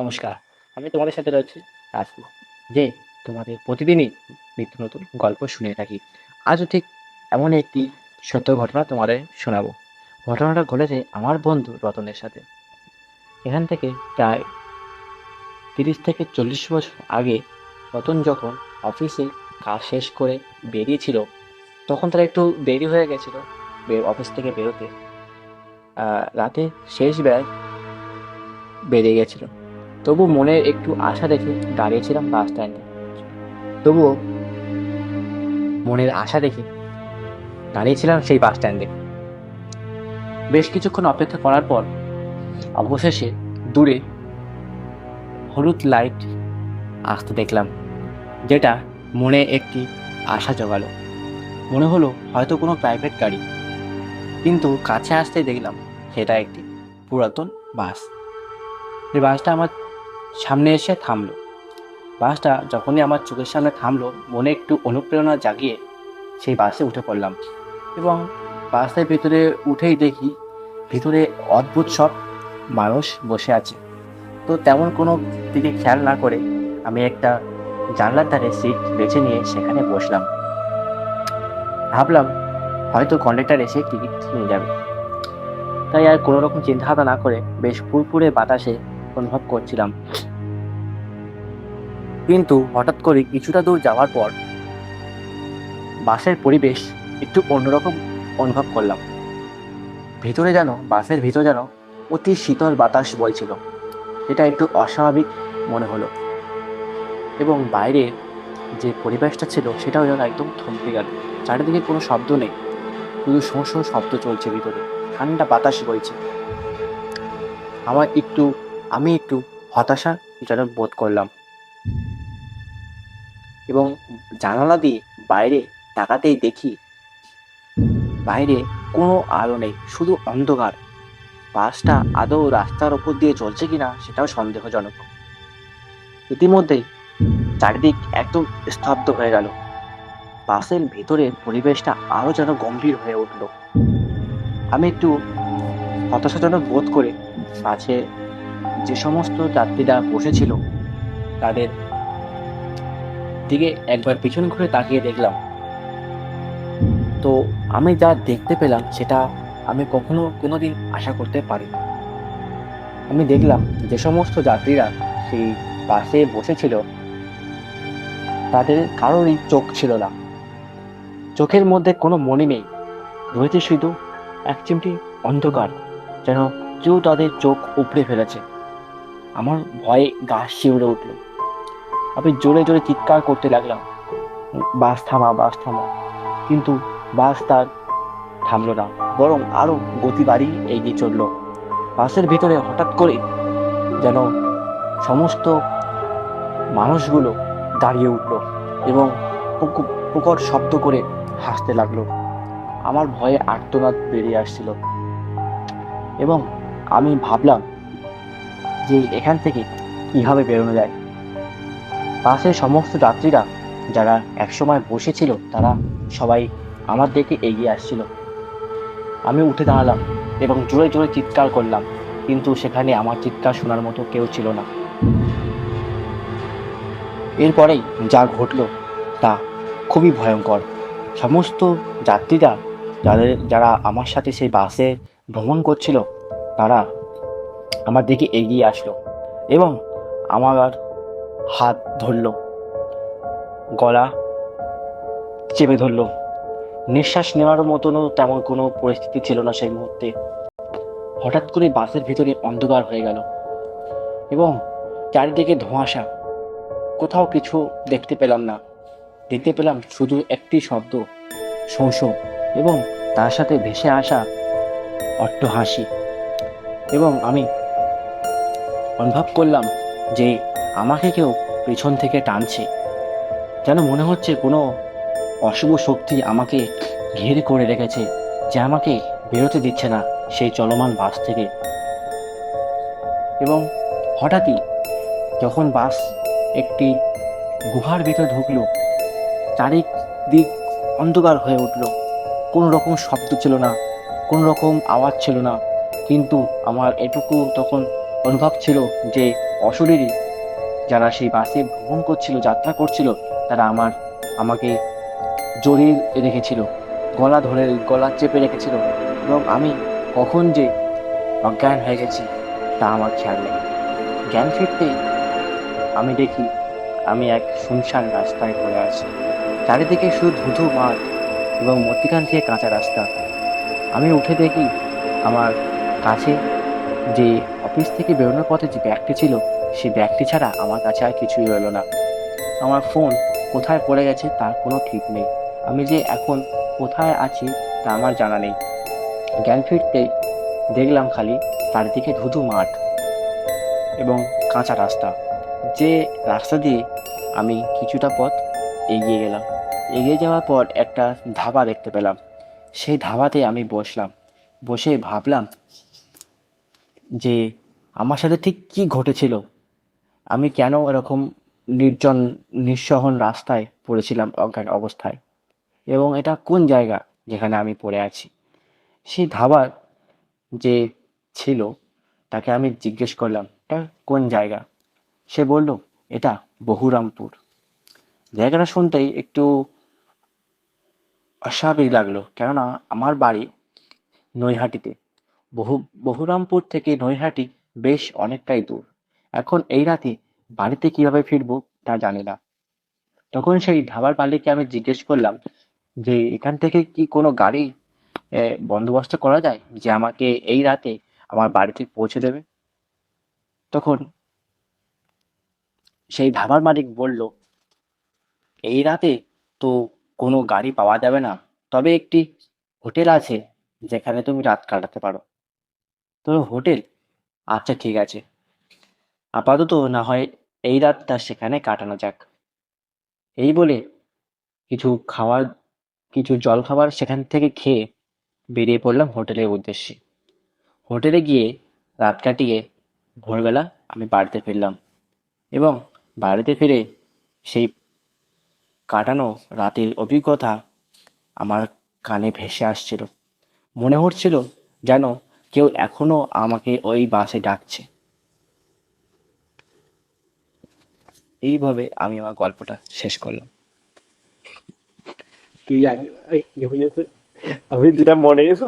নমস্কার। আমি তোমাদের সাথে রয়েছি রাজু। যে তোমাদের প্রতিদিনই নিত্য নতুন গল্প শুনিয়ে থাকি। আজও ঠিক এমন একটি সত্য ঘটনা তোমাদের শোনাবো। ঘটনাটা ঘটেছে আমার বন্ধু রতনের সাথে। এখান থেকে প্রায় ৩০ থেকে ৪০ বছর আগে রতন যখন অফিসে কাজ শেষ করে বেরিয়েছিল, তখন তার একটু দেরি হয়ে গেছিল অফিস থেকে বেরোতে। রাতে শেষ বেলায় বেরিয়ে গেছিল। তবু মনে একটু আশা রেখে দাঁড়িয়েছিলাম বাস স্ট্যান্ডে। তবুও মনের আশা রেখে দাঁড়িয়েছিলাম সেই বাস স্ট্যান্ডে। বেশ কিছুক্ষণ অপেক্ষা করার পর অবশেষে দূরে হলুদ লাইট আসতে দেখলাম, যেটা মনে একটি আশা জোগালো। মনে হলো হয়তো কোনো প্রাইভেট গাড়ি, কিন্তু কাছে আসতে দেখলাম সেটা একটি পুরাতন বাস। এই বাসটা আমার সামনে এসে থামলো। বাসটা যখনই আমার চোখের সামনে থামলো, মনে একটু অনুপ্রেরণা জাগিয়ে সেই বাসে উঠে পড়লাম। এবং বাসের ভিতরে উঠেই দেখি ভিতরে অদ্ভুত সব মানুষ বসে আছে। তো তেমন কোনো দিকে খেয়াল না করে আমি একটা জানলার ধারে সিট বেছে নিয়ে সেখানে বসলাম। ভাবলাম হয়তো কন্ডাক্টর এসে টিকিট নিয়ে যাবে। তাই আর কোনো রকম চিন্তাভাবনা না করে বেশ ফুরফুরে বাতাসে অনুভব করছিলাম। কিন্তু হঠাৎ করে কিছুটা দূর যাওয়ার পর বাসের পরিবেশ একটু অন্যরকম অনুভব করলাম। বাসের ভিতরে যেন অতি শীতল বাতাস বইছিল। এটা একটু অস্বাভাবিক মনে হলো। এবং বাইরে যে পরিবেশটা ছিল সেটাও যেন একদম থমকে গেল। চারিদিকে কোনো শব্দ নেই, শুধু শোঁ শোঁ শব্দ চলছে ভিতরে। ঠান্ডা বাতাস বইছে। আমি একটু হতাশা যেন বোধ করলাম। এবং জানালা দিয়ে বাইরে তাকাতেই দেখি বাইরে কোনো আলো নেই, শুধু অন্ধকার। বাসটা আদৌ রাস্তার ওপর দিয়ে চলছে কিনা সেটাও সন্দেহজনক। ইতিমধ্যেই চারিদিক একদম স্তব্ধ হয়ে গেল। বাসের ভেতরের পরিবেশটা আরো যেন গম্ভীর হয়ে উঠল। আমি একটু হতাশাজনক বোধ করে পাশে যে সমস্ত যাত্রীরা বসেছিল তাদের দিকে একবার পিছন ঘুরে তাকিয়ে দেখলাম। তো আমি যা দেখতে পেলাম সেটা আমি কখনো কোনোদিন আশা করতে পারি। আমি দেখলাম যে সমস্ত যাত্রীরা সেই বাসে বসেছিল তাদের কারোরই চোখ ছিল না। চোখের মধ্যে কোনো মনি নেই, রয়েছে শুধু এক চিমটি অন্ধকার, যেন কেউ তাদের চোখ উপড়ে ফেলেছে। আমার ভয়ে গা শিউরে উঠল। আমি জোরে জোরে চিৎকার করতে লাগলাম, বাস থামা, বাস থামা। কিন্তু বাস তার থামলো না, বরং আরো গতি বাড়িয়ে এগিয়ে চলল। বাসের ভিতরে হঠাৎ করে যেন সমস্ত মানুষগুলো দাঁড়িয়ে উঠল এবং প্রকট শব্দ করে হাসতে লাগলো। আমার ভয়ে আর্তনাদ বেরিয়ে আসছিল এবং আমি ভাবলাম যে এখান থেকে কিভাবে বেরোনো যায়। বাসের সমস্ত যাত্রীরা যারা একসময় বসেছিল তারা সবাই আমার দিকে এগিয়ে আসছিল। আমি উঠে দাঁড়ালাম এবং জোরে জোরে চিৎকার করলাম, কিন্তু সেখানে আমার চিৎকার শোনার মতো কেউ ছিল না। এরপরেই যা ঘটল তা খুবই ভয়ঙ্কর। সমস্ত যাত্রীরা যারা আমার সাথে সেই বাসে ভ্রমণ করছিল তারা আমার দিকে এগিয়ে আসলো এবং আমার হাত ধরলো, গলা চেপে ধরলো। নিঃশ্বাস নেওয়ার মতনও তেমন কোনো পরিস্থিতি ছিল না সেই মুহূর্তে। হঠাৎ করে বাসের ভিতরে অন্ধকার হয়ে গেল এবং চারিদিকে ধোঁয়াশা। কোথাও কিছু দেখতে পেলাম না। দেখতে পেলাম শুধু একটি শব্দ, শোঁ শোঁ, এবং তার সাথে ভেসে আসা অট্টহাসি। এবং আমি অনুভব করলাম যে আমাকে কেউ পেছন থেকে টানছে। যেন মনে হচ্ছে কোনো অশুভ শক্তি আমাকে ঘিরে করে রেখেছে, যে আমাকে বেরোতে দিচ্ছে না সেই চলমান বাস থেকে। এবং হঠাৎই যখন বাস একটি গুহার ভিতরে ঢুকলো, চারিদিক অন্ধকার হয়ে উঠল। কোনো রকম শব্দ ছিল না, কোনো রকম আওয়াজ ছিল না, কিন্তু আমার এটুকু তখন অনুভব ছিল যে অশরীরী যারা সেই বাসে ভ্রমণ করছিল, যাত্রা করছিল, তারা আমাকে জড়িয়ে রেখেছিল, গলা চেপে রেখেছিল, এবং আমি কখন যে অজ্ঞান হয়ে গেছি তা আমার খেয়াল নেই। জ্ঞান ফিরতেই আমি দেখি আমি এক শুনশান রাস্তায় পড়ে আছি। চারিদিকে শুধু ধুধু মাঠ এবং মধ্যিখান থেকে কাঁচা রাস্তা। আমি উঠে দেখি আমার কাছে যে অফিস থেকে বেরোনোর পথে যে ব্যাগটি ছিল, সেই ব্যাগটি ছাড়া আমার কাছে আর কিছুই রইল না। আমার ফোন কোথায় পড়ে গেছে তার কোনো ঠিক নেই। আমি যে এখন কোথায় আছি তা আমার জানা নেই। জ্ঞান ফিরতে দেখলাম খালি চারিদিকে ধুধু মাঠ এবং কাঁচা রাস্তা। যে রাস্তা দিয়ে আমি কিছুটা পথ এগিয়ে গেলাম। এগিয়ে যাওয়ার পর একটা ধাবা দেখতে পেলাম। সেই ধাবাতে আমি বসলাম। বসে ভাবলাম যে আমার সাথে ঠিক কী ঘটেছিল, আমি কেন এরকম নির্জন নিঃসহন রাস্তায় পড়েছিলাম অজ্ঞান অবস্থায়, এবং এটা কোন জায়গা যেখানে আমি পড়ে আছি। সেই ধাবার যে ছিল তাকে আমি জিজ্ঞেস করলাম, এটা কোন জায়গা? সে বলল, এটা বহুরামপুর। জায়গাটা শুনতেই একটু অস্বাভাবিক লাগলো, কেননা আমার বাড়ি নৈহাটিতে। বহুরামপুর থেকে নৈহাটি বেশ অনেকটাই দূর। এখন এই রাতে বাড়িতে কিভাবে ফিরবো তা জানি না। তখন সেই ধাবার মালিককে আমি জিজ্ঞেস করলাম যে এখান থেকে কি কোনো গাড়ি বন্দোবস্ত করা যায় যে আমাকে এই রাতে আমার বাড়িতে পৌঁছে দেবে? তখন সেই ধাবার মালিক বলল, এই রাতে তো কোনো গাড়ি পাওয়া যাবে না, তবে একটি হোটেল আছে যেখানে তুমি রাত কাটাতে পারো। তো হোটেল? আচ্ছা, ঠিক আছে, আপাতত না হয় এই রাতটা সেখানে কাটানো যাক। এই বলে কিছু খাবার কিছু জলখাবার সেখান থেকে খেয়ে বেরিয়ে পড়লাম হোটেলের উদ্দেশ্যে। হোটেলে গিয়ে রাত কাটিয়ে ভোরবেলা আমি বাড়িতে ফিরলাম, এবং বাড়িতে ফিরে সেই কাটানো রাতের অভিজ্ঞতা আমার কানে ভেসে আসছিল। মনে হচ্ছিল যেন কেউ এখনো আমাকে ওই বাসে ডাকছে। এইভাবে আমি আমার গল্পটা শেষ করলাম। তুই আমি যেটা মনে গেছে